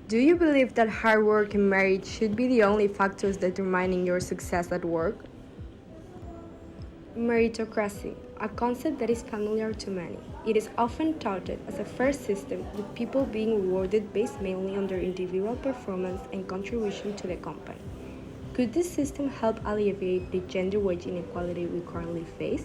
Do you believe that hard work and merit should be the only factors determining your success at work? Meritocracy, a concept that is familiar to many. It is often touted as a fair system with people being rewarded based mainly on their individual performance and contribution to the company. Could this system help alleviate the gender wage inequality we currently face?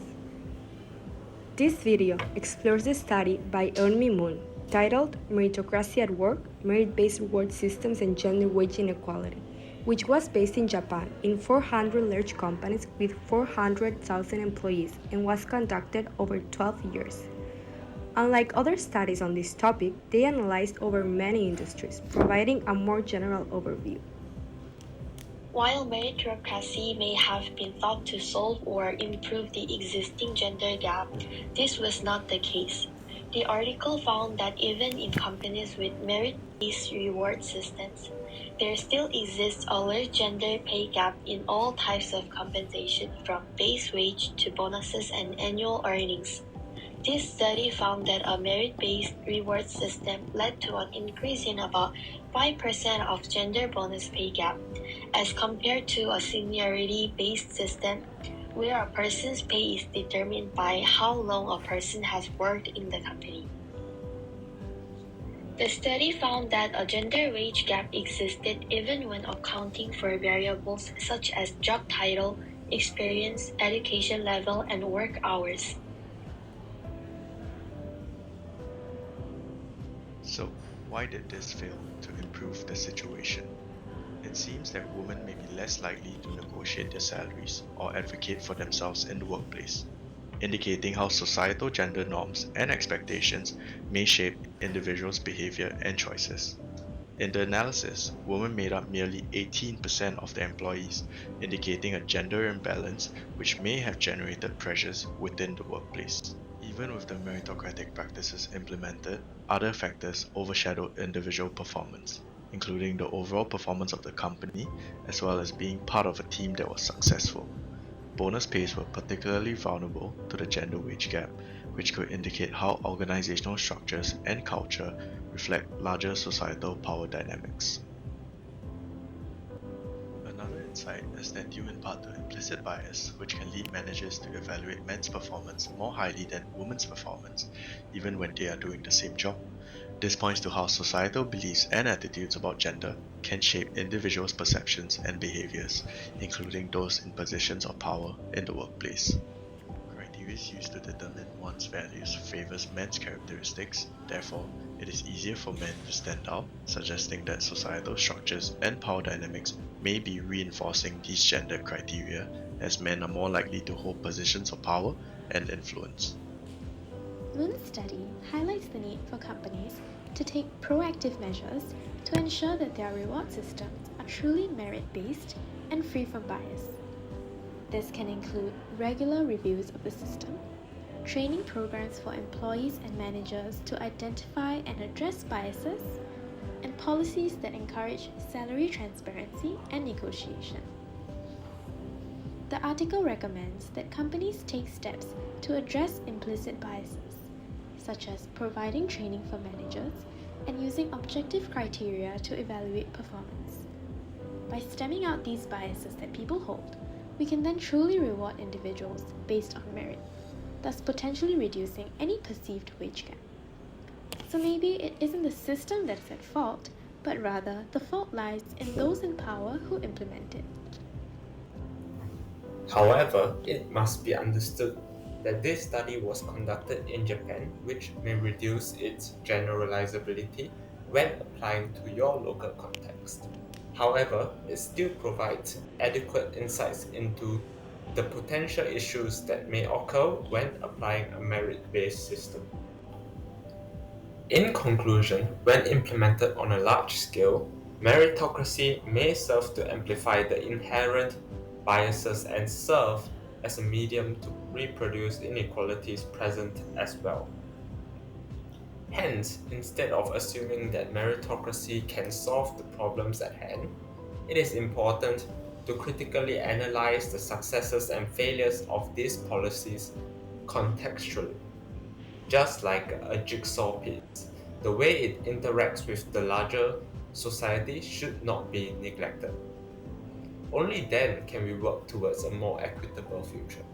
This video explores the study by Eunmi titled Meritocracy at Work, Merit-Based Reward Systems and Gender Wage Inequality, which was based in Japan in 400 large companies with 400,000 employees and was conducted over 12 years. Unlike other studies on this topic, they analyzed over many industries, providing a more general overview. While meritocracy may have been thought to solve or improve the existing gender gap, this was not the case. The article found that even in companies with merit-based reward systems, there still exists a large gender pay gap in all types of compensation from base wage to bonuses and annual earnings. This study found that a merit-based reward system led to an increase in about 5% of gender bonus pay gap, as compared to a seniority-based system where a person's pay is determined by how long a person has worked in the company. The study found that a gender wage gap existed even when accounting for variables such as job title, experience, education level, and work hours. So, why did this fail to improve the situation? It seems that women may be less likely to negotiate their salaries or advocate for themselves in the workplace, indicating how societal gender norms and expectations may shape individuals' behavior and choices. In the analysis, women made up nearly 18% of the employees, indicating a gender imbalance which may have generated pressures within the workplace. Even with the meritocratic practices implemented, other factors overshadowed individual performance, including the overall performance of the company, as well as being part of a team that was successful. Bonus pays were particularly vulnerable to the gender wage gap, which could indicate how organizational structures and culture reflect larger societal power dynamics. Another insight is that due in part to implicit bias, which can lead managers to evaluate men's performance more highly than women's performance, even when they are doing the same job. This points to how societal beliefs and attitudes about gender can shape individuals' perceptions and behaviors, including those in positions of power in the workplace. Criteria used to determine one's values favors men's characteristics, therefore, it is easier for men to stand out, suggesting that societal structures and power dynamics may be reinforcing these gender criteria, as men are more likely to hold positions of power and influence. Moon's study highlights the need for companies to take proactive measures to ensure that their reward systems are truly merit-based and free from bias. This can include regular reviews of the system, training programs for employees and managers to identify and address biases, and policies that encourage salary transparency and negotiation. The article recommends that companies take steps to address implicit biases, such as providing training for managers and using objective criteria to evaluate performance. By stemming out these biases that people hold, we can then truly reward individuals based on merit, thus potentially reducing any perceived wage gap. So maybe it isn't the system that's at fault, but rather the fault lies in those in power who implement it. However, it must be understood that this study was conducted in Japan, which may reduce its generalizability when applying to your local context. However, it still provides adequate insights into the potential issues that may occur when applying a merit-based system. In conclusion, when implemented on a large scale, meritocracy may serve to amplify the inherent biases and serve as a medium to reproduce inequalities present as well. Hence, instead of assuming that meritocracy can solve the problems at hand, it is important to critically analyze the successes and failures of these policies contextually. Just like a jigsaw piece, the way it interacts with the larger society should not be neglected. Only then can we work towards a more equitable future.